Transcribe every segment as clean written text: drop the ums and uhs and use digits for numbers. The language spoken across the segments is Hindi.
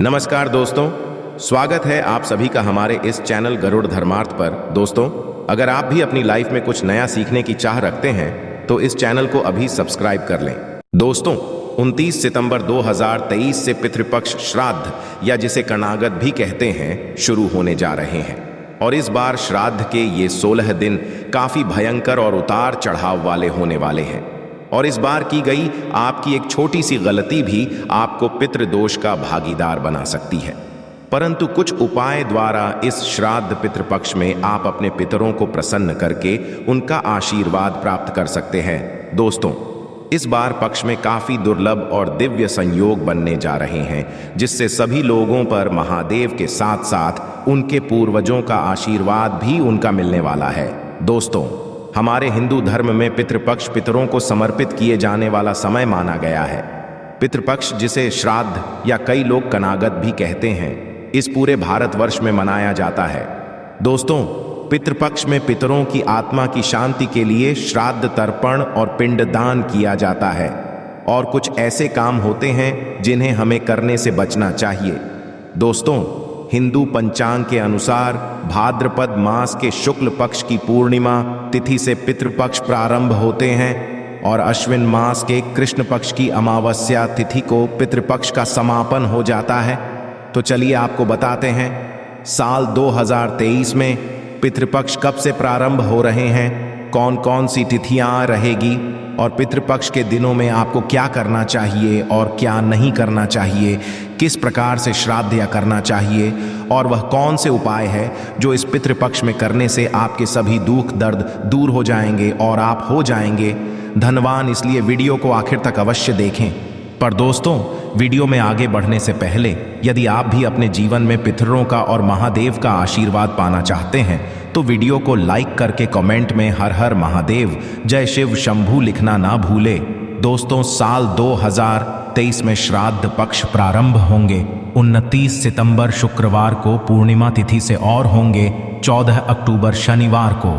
नमस्कार दोस्तों, स्वागत है आप सभी का हमारे इस चैनल गरुड़ धर्मार्थ पर। दोस्तों, अगर आप भी अपनी लाइफ में कुछ नया सीखने की चाह रखते हैं तो इस चैनल को अभी सब्सक्राइब कर लें। दोस्तों, 29 सितंबर 2023 से पितृपक्ष श्राद्ध या जिसे कर्णागत भी कहते हैं शुरू होने जा रहे हैं। और इस बार श्राद्ध के ये 16 दिन काफी भयंकर और उतार चढ़ाव वाले होने वाले हैं। और इस बार की गई आपकी एक छोटी सी गलती भी आपको पितृदोष का भागीदार बना सकती है। परंतु कुछ उपाय द्वारा इस श्राद्ध पितृपक्ष में आप अपने पितरों को प्रसन्न करके उनका आशीर्वाद प्राप्त कर सकते हैं। दोस्तों, इस बार पक्ष में काफी दुर्लभ और दिव्य संयोग बनने जा रहे हैं, जिससे सभी लोगों पर महादेव के साथ साथ उनके पूर्वजों का आशीर्वाद भी उनका मिलने वाला है। दोस्तों, हमारे हिंदू धर्म में पितृपक्ष पितरों को समर्पित किए जाने वाला समय माना गया है। पितृपक्ष, जिसे श्राद्ध या कई लोग कनागत भी कहते हैं, इस पूरे भारतवर्ष में मनाया जाता है। दोस्तों, पितृपक्ष में पितरों की आत्मा की शांति के लिए श्राद्ध तर्पण और पिंडदान किया जाता है। और कुछ ऐसे काम होते हैं जिन्हें हमें करने से बचना चाहिए। दोस्तों, हिंदू पंचांग के अनुसार भाद्रपद मास के शुक्ल पक्ष की पूर्णिमा तिथि से पितृपक्ष प्रारंभ होते हैं और अश्विन मास के कृष्ण पक्ष की अमावस्या तिथि को पितृपक्ष का समापन हो जाता है। तो चलिए आपको बताते हैं, साल 2023 में पितृपक्ष कब से प्रारंभ हो रहे हैं, कौन कौन सी तिथियां रहेगी और पितृपक्ष के दिनों में आपको क्या करना चाहिए और क्या नहीं करना चाहिए, किस प्रकार से श्राद्ध या करना चाहिए और वह कौन से उपाय है जो इस पितृपक्ष में करने से आपके सभी दुख दर्द दूर हो जाएंगे और आप हो जाएंगे धनवान। इसलिए वीडियो को आखिर तक अवश्य देखें। पर दोस्तों, वीडियो में आगे बढ़ने से पहले यदि आप भी अपने जीवन में पितरों का और महादेव का आशीर्वाद पाना चाहते हैं तो वीडियो को लाइक करके कमेंट में हर हर महादेव, जय शिव शंभू लिखना ना भूले। दोस्तों, साल 2023 में श्राद्ध पक्ष प्रारंभ होंगे 29 सितंबर शुक्रवार को पूर्णिमा तिथि से और होंगे 14 अक्टूबर शनिवार को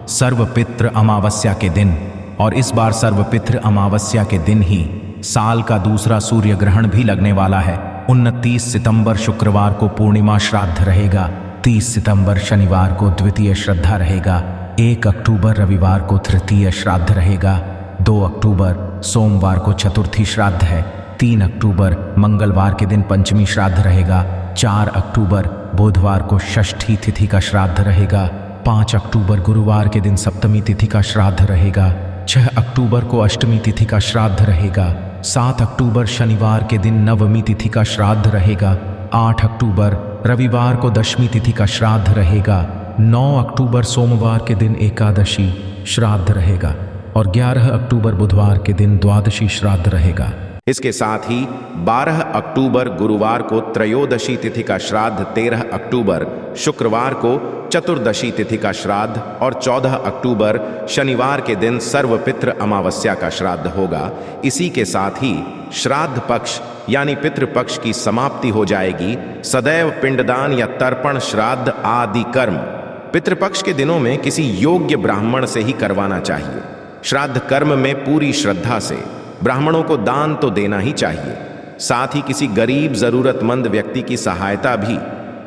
सर्वपितृ अमावस्या के दिन। और इस बार सर्वपितृ अमावस्या के दिन ही साल का दूसरा सूर्य ग्रहण भी लगने वाला है। 29 सितंबर शुक्रवार को पूर्णिमा श्राद्ध रहेगा, 30 सितंबर शनिवार को द्वितीय श्रद्धा रहेगा, 1 अक्टूबर रविवार को तृतीय श्राद्ध रहेगा, 2 अक्टूबर सोमवार को चतुर्थी श्राद्ध है, 3 अक्टूबर मंगलवार के दिन पंचमी श्राद्ध रहेगा, 4 अक्टूबर बुधवार को षष्ठी तिथि का श्राद्ध रहेगा, 5 अक्टूबर गुरुवार के दिन सप्तमी तिथि का श्राद्ध रहेगा, 6 अक्टूबर को अष्टमी तिथि का श्राद्ध रहेगा, 7 अक्टूबर शनिवार के दिन नवमी तिथि का श्राद्ध रहेगा, 8 अक्टूबर रविवार को दशमी तिथि का श्राद्ध रहेगा, 9 अक्टूबर सोमवार के दिन एकादशी श्राद्ध रहेगा और 11 अक्टूबर बुधवार के दिन द्वादशी श्राद्ध रहेगा। इसके साथ ही 12 अक्टूबर गुरुवार को त्रयोदशी तिथि का श्राद्ध, 13 अक्टूबर शुक्रवार को चतुर्दशी तिथि का श्राद्ध और 14 अक्टूबर शनिवार के दिन सर्वपितृ अमावस्या का श्राद्ध होगा। इसी के साथ ही श्राद्ध पक्ष यानी पितृपक्ष की समाप्ति हो जाएगी। सदैव पिंडदान या तर्पण, श्राद्ध आदि कर्म पितृपक्ष के दिनों में किसी योग्य ब्राह्मण से ही करवाना चाहिए। श्राद्ध कर्म में पूरी श्रद्धा से ब्राह्मणों को दान तो देना ही चाहिए। साथ ही किसी गरीब जरूरतमंद व्यक्ति की सहायता भी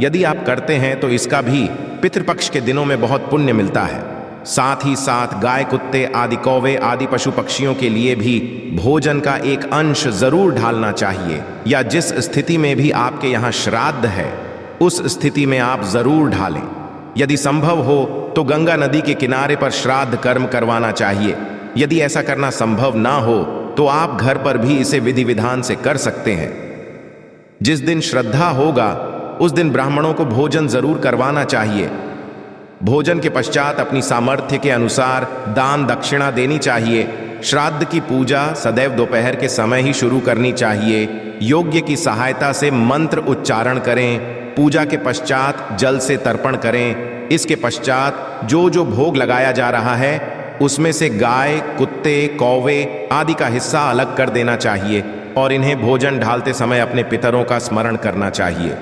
यदि आप करते हैं तो इसका भी पितृपक्ष के दिनों में बहुत पुण्य मिलता है। साथ ही साथ गाय, कुत्ते आदि, कौवे आदि पशु पक्षियों के लिए भी भोजन का एक अंश जरूर ढालना चाहिए। या जिस स्थिति में भी आपके यहाँ श्राद्ध है उस स्थिति में आप जरूर ढालें। यदि संभव हो तो गंगा नदी के किनारे पर श्राद्ध कर्म करवाना चाहिए। यदि ऐसा करना संभव ना हो तो आप घर पर भी इसे विधि विधान से कर सकते हैं। जिस दिन श्रद्धा होगा उस दिन ब्राह्मणों को भोजन जरूर करवाना चाहिए। भोजन के पश्चात अपनी सामर्थ्य के अनुसार दान दक्षिणा देनी चाहिए। श्राद्ध की पूजा सदैव दोपहर के समय ही शुरू करनी चाहिए। योग्य की सहायता से मंत्र उच्चारण करें। पूजा के पश्चात जल से तर्पण करें। इसके पश्चात जो जो भोग लगाया जा रहा है उसमें से गाय, कुत्ते, कौवे आदि का हिस्सा अलग कर देना चाहिए और इन्हें भोजन ढालते समय अपने पितरों का स्मरण करना चाहिए।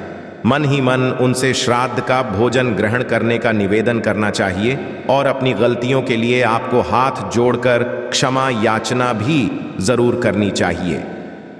मन ही मन उनसे श्राद्ध का भोजन ग्रहण करने का निवेदन करना चाहिए और अपनी गलतियों के लिए आपको हाथ जोड़कर क्षमा याचना भी जरूर करनी चाहिए।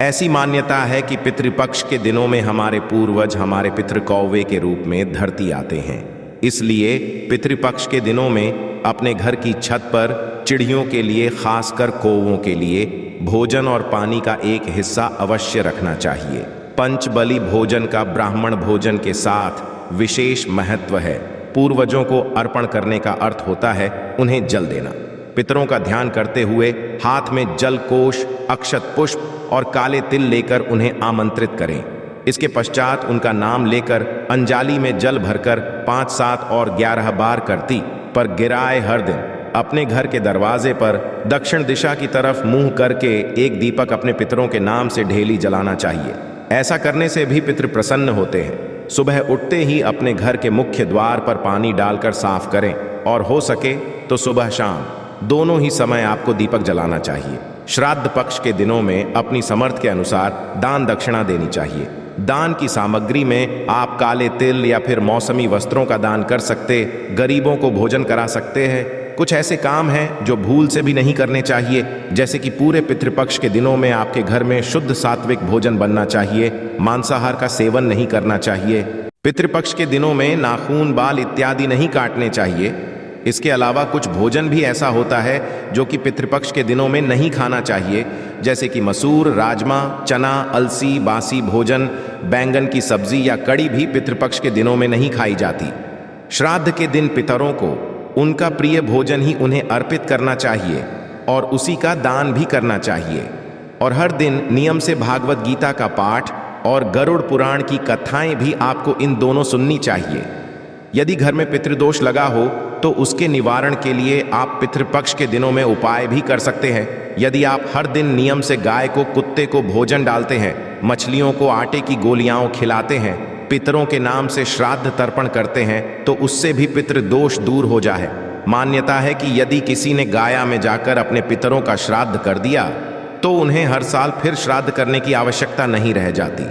ऐसी मान्यता है कि पितृपक्ष के दिनों में हमारे पूर्वज हमारे पितृ कौवे के रूप में धरती आते हैं। इसलिए पितृपक्ष के दिनों में अपने घर की छत पर चिड़ियों के लिए, खासकर कौवों के लिए भोजन और पानी का एक हिस्सा अवश्य रखना चाहिए। पंचबली भोजन का ब्राह्मण भोजन के साथ विशेष महत्व है। पूर्वजों को अर्पण करने का अर्थ होता है उन्हें जल देना। पितरों का ध्यान करते हुए हाथ में जल कोश, अक्षत पुष्प और काले तिल लेकर उन्हें आमंत्रित करें। इसके पश्चात उनका नाम लेकर अंजाली में जल भरकर 5, 7 और 11 बार करती पर गिराए हर दिन अपने घर के दरवाजे पर दक्षिण दिशा की तरफ मुंह करके एक दीपक अपने पितरों के नाम से ढेली जलाना चाहिए। ऐसा करने से भी पितृ प्रसन्न होते हैं। सुबह उठते ही अपने घर के मुख्य द्वार पर पानी डालकर साफ करें और हो सके तो सुबह शाम दोनों ही समय आपको दीपक जलाना चाहिए। श्राद्ध पक्ष के दिनों में अपनी समर्थ के अनुसार दान दक्षिणा देनी चाहिए। दान की सामग्री में आप काले तिल या फिर मौसमी वस्त्रों का दान कर सकते, गरीबों को भोजन करा सकते हैं। कुछ ऐसे काम हैं जो भूल से भी नहीं करने चाहिए, जैसे कि पूरे पितृपक्ष के दिनों में आपके घर में शुद्ध सात्विक भोजन बनना चाहिए, मांसाहार का सेवन नहीं करना चाहिए। पितृपक्ष के दिनों में नाखून, बाल इत्यादि नहीं काटने चाहिए। इसके अलावा कुछ भोजन भी ऐसा होता है जो कि पितृपक्ष के दिनों में नहीं खाना चाहिए, जैसे कि मसूर, राजमा, चना, अलसी, बासी भोजन, बैंगन की सब्जी या कड़ी भी पितृपक्ष के दिनों में नहीं खाई जाती। श्राद्ध के दिन पितरों को उनका प्रिय भोजन ही उन्हें अर्पित करना चाहिए और उसी का दान भी करना चाहिए। और हर दिन नियम से भागवत गीता का पाठ और गरुड़ पुराण की कथाएं भी आपको इन दोनों सुननी चाहिए। यदि घर में पितृदोष लगा हो तो उसके निवारण के लिए आप पितृपक्ष के दिनों में उपाय भी कर सकते हैं। यदि आप हर दिन नियम से गाय को, कुत्ते को भोजन डालते हैं, मछलियों को आटे की गोलियां खिलाते हैं, पितरों के नाम से श्राद्ध तर्पण करते हैं, तो उससे भी पितृदोष दूर हो जाए। मान्यता है कि यदि किसी ने गाया में जाकर अपने पितरों का श्राद्ध कर दिया तो उन्हें हर साल फिर श्राद्ध करने की आवश्यकता नहीं रह जाती।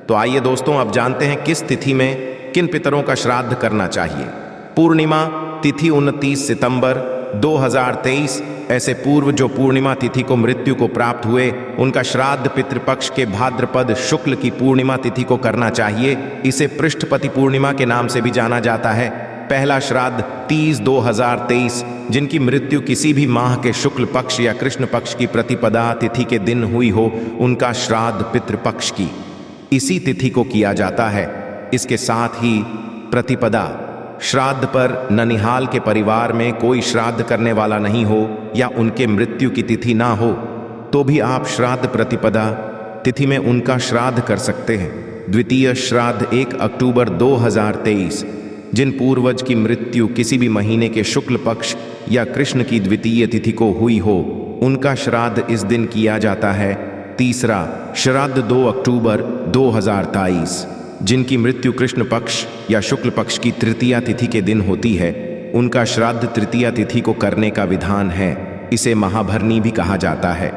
तो आइए दोस्तों, अब जानते हैं किस तिथि में किन पितरों का श्राद्ध करना चाहिए। पूर्णिमा तिथि 29 सितंबर 2023। ऐसे पूर्व जो पूर्णिमा तिथि को मृत्यु को प्राप्त हुए, उनका श्राद्ध पितृपक्ष के भाद्रपद शुक्ल की पूर्णिमा तिथि को करना चाहिए। इसे पृष्ठपति पूर्णिमा के नाम से भी जाना जाता है। पहला श्राद्ध 30/2023 जिनकी मृत्यु किसी भी माह के शुक्ल पक्ष या कृष्ण पक्ष की प्रतिपदा तिथि के दिन हुई हो, उनका श्राद्ध पितृपक्ष की इसी तिथि को किया जाता है। इसके साथ ही प्रतिपदा श्राद्ध पर ननिहाल के परिवार में कोई श्राद्ध करने वाला नहीं हो या उनके मृत्यु की तिथि ना हो तो भी आप श्राद्ध प्रतिपदा तिथि में उनका श्राद्ध कर सकते हैं। द्वितीय श्राद्ध 1 अक्टूबर 2023 जिन पूर्वज की मृत्यु किसी भी महीने के शुक्ल पक्ष या कृष्ण की द्वितीय तिथि को हुई हो, उनका श्राद्ध इस दिन किया जाता है। तीसरा श्राद्ध 2 अक्टूबर 2023 जिनकी मृत्यु कृष्ण पक्ष या शुक्ल पक्ष की तृतीया तिथि के दिन होती है, उनका श्राद्ध तृतीया तिथि को करने का विधान है। इसे महाभरनी भी कहा जाता है।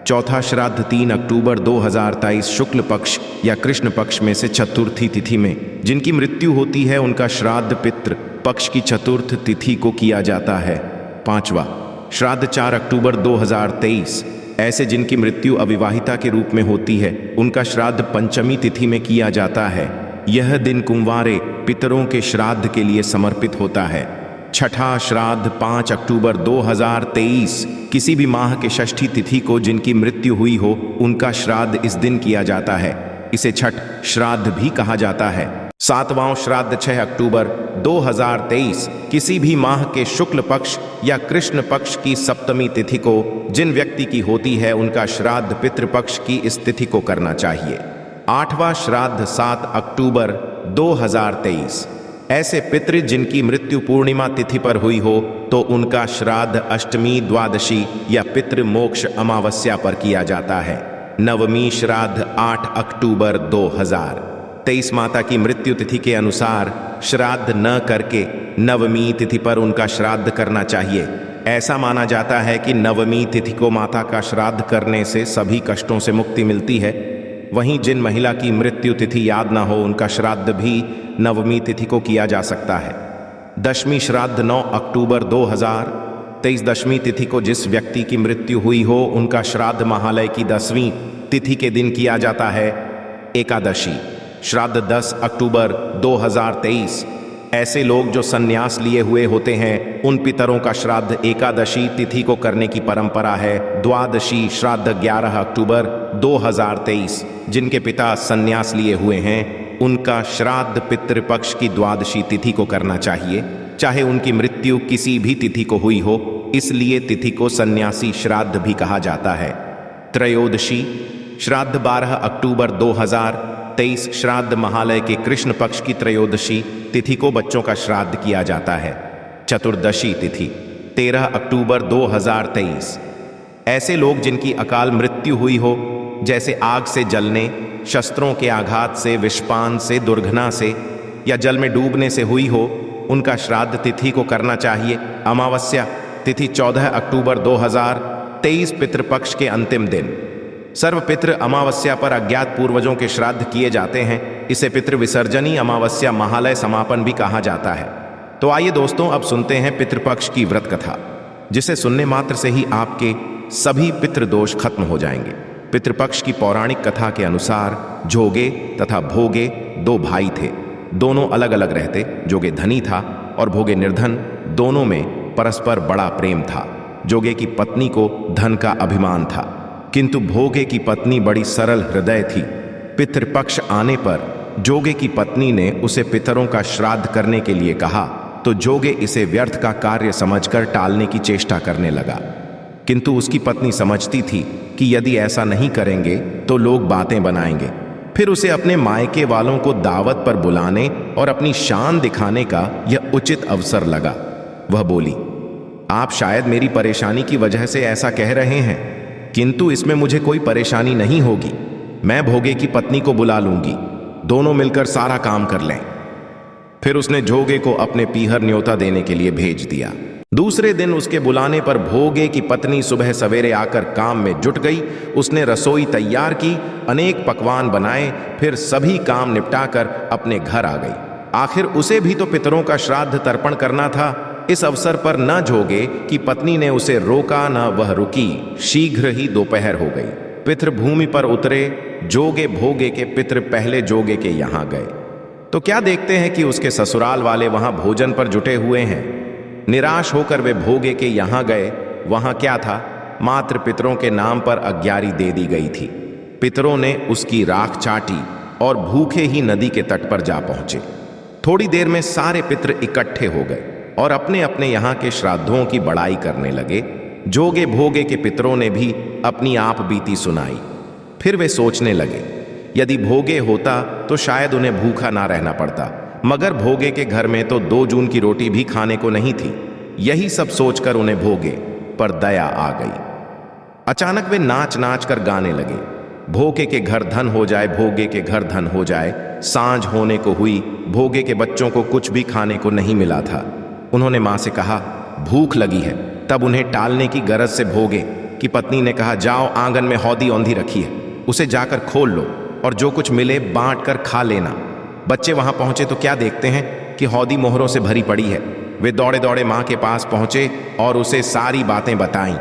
चौथा श्राद्ध 3 अक्टूबर 2023 शुक्ल पक्ष या कृष्ण पक्ष में से चतुर्थी तिथि में जिनकी मृत्यु होती है, उनका श्राद्ध पितृ पक्ष की चतुर्थ तिथि को किया जाता है। पांचवा श्राद्ध 4 अक्टूबर 2023 ऐसे जिनकी मृत्यु अविवाहिता के रूप में होती है, उनका श्राद्ध पंचमी तिथि में किया जाता है। यह दिन कुंवारे पितरों के श्राद्ध के लिए समर्पित होता है। छठा श्राद्ध 5 अक्टूबर 2023 किसी भी माह के षष्ठी तिथि को जिनकी मृत्यु हुई हो, उनका श्राद्ध इस दिन किया जाता है। इसे छठ श्राद्ध भी कहा जाता है। सातवां श्राद्ध 6 अक्टूबर 2023 किसी भी माह के शुक्ल पक्ष या कृष्ण पक्ष की सप्तमी तिथि को जिन व्यक्ति की होती है, उनका श्राद्ध पितृपक्ष की इस तिथि को करना चाहिए। आठवां श्राद्ध 7 अक्टूबर 2023 ऐसे पितृ जिनकी मृत्यु पूर्णिमा तिथि पर हुई हो, तो उनका श्राद्ध अष्टमी, द्वादशी या पितृ मोक्ष अमावस्या पर किया जाता है। नवमी श्राद्ध 8 अक्टूबर 2023 माता की मृत्यु तिथि के अनुसार श्राद्ध न करके नवमी तिथि पर उनका श्राद्ध करना चाहिए। ऐसा माना जाता है कि नवमी तिथि को माता का श्राद्ध करने से सभी कष्टों से मुक्ति मिलती है। वहीं जिन महिला की मृत्यु तिथि याद ना हो, उनका श्राद्ध भी नवमी तिथि को किया जा सकता है। दशमी श्राद्ध 9 अक्टूबर 2023 दशमी तिथि को जिस व्यक्ति की मृत्यु हुई हो, उनका श्राद्ध महालय की 10वीं तिथि के दिन किया जाता है एकादशी। श्राद्ध 10 अक्टूबर 2023। ऐसे लोग जो संन्यास लिए हुए होते हैं उन पितरों का श्राद्ध एकादशी तिथि को करने की परंपरा है। द्वादशी श्राद्ध 11 अक्टूबर 2023। जिनके पिता संन्यास लिए हुए हैं उनका श्राद्ध पितृपक्ष की द्वादशी तिथि को करना चाहिए, चाहे उनकी मृत्यु किसी भी तिथि को हुई हो। इसलिए तिथि को सन्यासी श्राद्ध भी कहा जाता है। त्रयोदशी श्राद्ध 12 अक्टूबर 2023। श्राद्ध महालय के कृष्ण पक्ष की त्रयोदशी तिथि को बच्चों का श्राद्ध किया जाता है। चतुर्दशी तिथि 13 अक्टूबर 2023। ऐसे लोग जिनकी अकाल मृत्यु हुई हो, जैसे आग से जलने, शस्त्रों के आघात से, विषपान से, दुर्घटना से या जल में डूबने से हुई हो, उनका श्राद्ध तिथि को करना चाहिए। अमावस्या तिथि 14 अक्टूबर 2023। पितृपक्ष के अंतिम दिन। सर्वपितृ अमावस्या पर अज्ञात पूर्वजों के श्राद्ध किए जाते हैं। इसे पितृ विसर्जनी अमावस्या महालय समापन भी कहा जाता है। तो आइए दोस्तों, अब सुनते हैं पितृपक्ष की व्रत कथा, जिसे सुनने मात्र से ही आपके सभी पितृदोष खत्म हो जाएंगे। पितृपक्ष की पौराणिक कथा के अनुसार जोगे तथा भोगे दो भाई थे। दोनों अलग अलग रहते। जोगे धनी था और भोगे निर्धन। दोनों में परस्पर बड़ा प्रेम था। जोगे की पत्नी को धन का अभिमान था, किंतु भोगे की पत्नी बड़ी सरल हृदय थी। पितृपक्ष आने पर जोगे की पत्नी ने उसे पितरों का श्राद्ध करने के लिए कहा, तो जोगे इसे व्यर्थ का कार्य समझकर टालने की चेष्टा करने लगा। किंतु उसकी पत्नी समझती थी कि यदि ऐसा नहीं करेंगे तो लोग बातें बनाएंगे। फिर उसे अपने मायके वालों को दावत पर बुलाने और अपनी शान दिखाने का यह उचित अवसर लगा। वह बोली, आप शायद मेरी परेशानी की वजह से ऐसा कह रहे हैं, किंतु इसमें मुझे कोई परेशानी नहीं होगी। मैं भोगे की पत्नी को बुला लूंगी, दोनों मिलकर सारा काम कर लें। फिर उसने जोगे को अपने पीहर न्योता देने के लिए भेज दिया। दूसरे दिन उसके बुलाने पर भोगे की पत्नी सुबह सवेरे आकर काम में जुट गई। उसने रसोई तैयार की, अनेक पकवान बनाए, फिर सभी काम निपटाकर अपने घर आ गई। आखिर उसे भी तो पितरों का श्राद्ध तर्पण करना था। इस अवसर पर न जोगे की पत्नी ने उसे रोका, न वह रुकी। शीघ्र ही दोपहर हो गई। पितृभूमि पर उतरे। जोगे भोगे के पितृ पहले जोगे के यहाँ गए तो क्या देखते हैं कि उसके ससुराल वाले वहां भोजन पर जुटे हुए हैं। निराश होकर वे भोगे के यहाँ गए। वहां क्या था, मात्र पितरों के नाम पर अग्यारी दे दी गई थी। पितरों ने उसकी राख चाटी और भूखे ही नदी के तट पर जा पहुंचे। थोड़ी देर में सारे पितर इकट्ठे हो गए और अपने अपने यहाँ के श्राद्धों की बड़ाई करने लगे। जोगे भोगे के पितरों ने भी अपनी आप बीती सुनाई। फिर वे सोचने लगे, यदि भोगे होता तो शायद उन्हें भूखा ना रहना पड़ता, मगर भोगे के घर में तो 2 जून की रोटी भी खाने को नहीं थी। यही सब सोचकर उन्हें भोगे पर दया आ गई। अचानक वे नाच नाच कर गाने लगे, भोगे के घर धन हो जाए, भोगे के घर धन हो जाए। सांझ होने को हुई। भोगे के बच्चों को कुछ भी खाने को नहीं मिला था। उन्होंने मां से कहा, भूख लगी है। तब उन्हें टालने की गरज से भोगे की पत्नी ने कहा, जाओ आंगन में हौदी औंधी रखी है, उसे जाकर खोल लो और जो कुछ मिले बांट कर खा लेना। बच्चे वहां पहुंचे तो क्या देखते हैं कि हौदी मोहरों से भरी पड़ी है। वे दौड़े दौड़े मां के पास पहुंचे और उसे सारी बातें बताईं।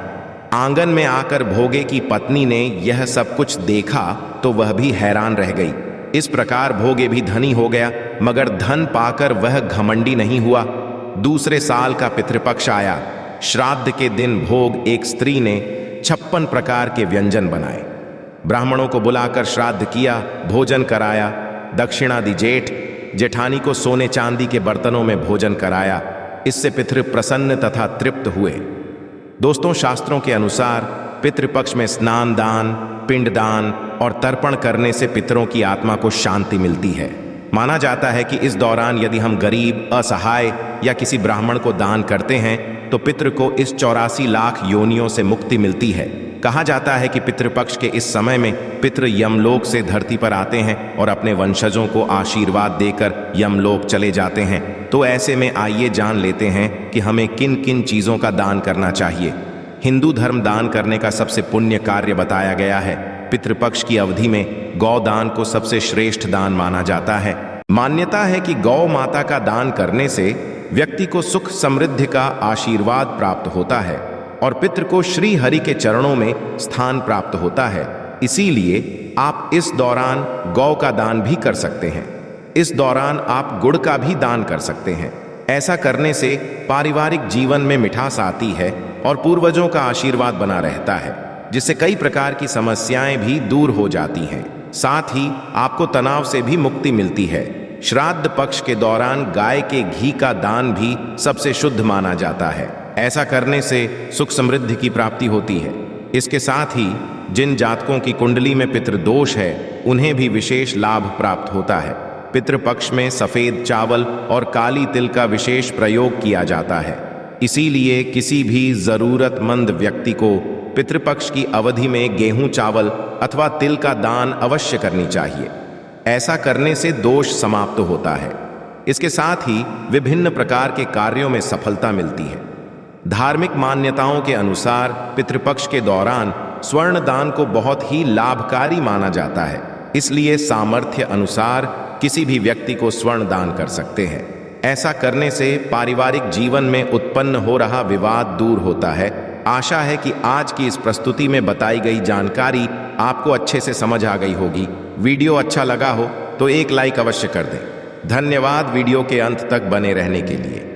आंगन में आकर भोगे की पत्नी ने यह सब कुछ देखा तो वह भी हैरान रह गई। इस प्रकार भोगे भी धनी हो गया, मगर धन पाकर वह घमंडी नहीं हुआ। दूसरे साल का पितृपक्ष आया। श्राद्ध के दिन भोग एक स्त्री ने 56 प्रकार के व्यंजन बनाए। ब्राह्मणों को बुलाकर श्राद्ध किया, भोजन कराया, दक्षिणा दी। जेठानी को सोने चांदी के बर्तनों में भोजन कराया। इससे पितृ प्रसन्न तथा तृप्त हुए। दोस्तों, शास्त्रों के अनुसार पितृपक्ष में स्नान दान, पिंडदान और तर्पण करने से पितरों की आत्मा को शांति मिलती है। माना जाता है कि इस दौरान यदि हम गरीब, असहाय या किसी ब्राह्मण को दान करते हैं तो पितृ को इस 84 लाख योनियों से मुक्ति मिलती है। कहा जाता है कि पितृपक्ष के इस समय में पितृ यमलोक से धरती पर आते हैं और अपने वंशजों को आशीर्वाद देकर यमलोक चले जाते हैं। तो ऐसे में आइए जान लेते हैं कि हमें किन किन चीज़ों का दान करना चाहिए। हिंदू धर्म दान करने का सबसे पुण्य कार्य बताया गया है। पितृपक्ष की अवधि में गौ दान को सबसे श्रेष्ठ दान माना जाता है। मान्यता है कि गौ माता का दान करने से व्यक्ति को सुख समृद्धि का आशीर्वाद प्राप्त होता है और पितृ को श्री हरि के चरणों में स्थान प्राप्त होता है। इसीलिए आप इस दौरान गौ का दान भी कर सकते हैं। इस दौरान आप गुड़ का भी दान कर सकते हैं। ऐसा करने से पारिवारिक जीवन में मिठास आती है और पूर्वजों का आशीर्वाद बना रहता है, जिससे कई प्रकार की समस्याएं भी दूर हो जाती हैं। साथ ही आपको तनाव से भी मुक्ति मिलती है। श्राद्ध पक्ष के दौरान गाय के घी का दान भी सबसे शुद्ध माना जाता है। ऐसा करने से सुख समृद्धि की प्राप्ति होती है। इसके साथ ही जिन जातकों की कुंडली में पितृदोष है, उन्हें भी विशेष लाभ प्राप्त होता है। पितृपक्ष में सफेद चावल और काली तिल का विशेष प्रयोग किया जाता है। इसीलिए किसी भी जरूरतमंद व्यक्ति को पितृपक्ष की अवधि में गेहूं चावल अथवा तिल का दान अवश्य करनी चाहिए। ऐसा करने से दोष समाप्त होता है। इसके साथ ही विभिन्न प्रकार के कार्यों में सफलता मिलती है। धार्मिक मान्यताओं के अनुसार पितृपक्ष के दौरान स्वर्ण दान को बहुत ही लाभकारी माना जाता है। इसलिए सामर्थ्य अनुसार किसी भी व्यक्ति को स्वर्ण दान कर सकते हैं। ऐसा करने से पारिवारिक जीवन में उत्पन्न हो रहा विवाद दूर होता है। आशा है कि आज की इस प्रस्तुति में बताई गई जानकारी आपको अच्छे से समझ आ गई होगी। वीडियो अच्छा लगा हो तो एक लाइक अवश्य कर दें। धन्यवाद वीडियो के अंत तक बने रहने के लिए।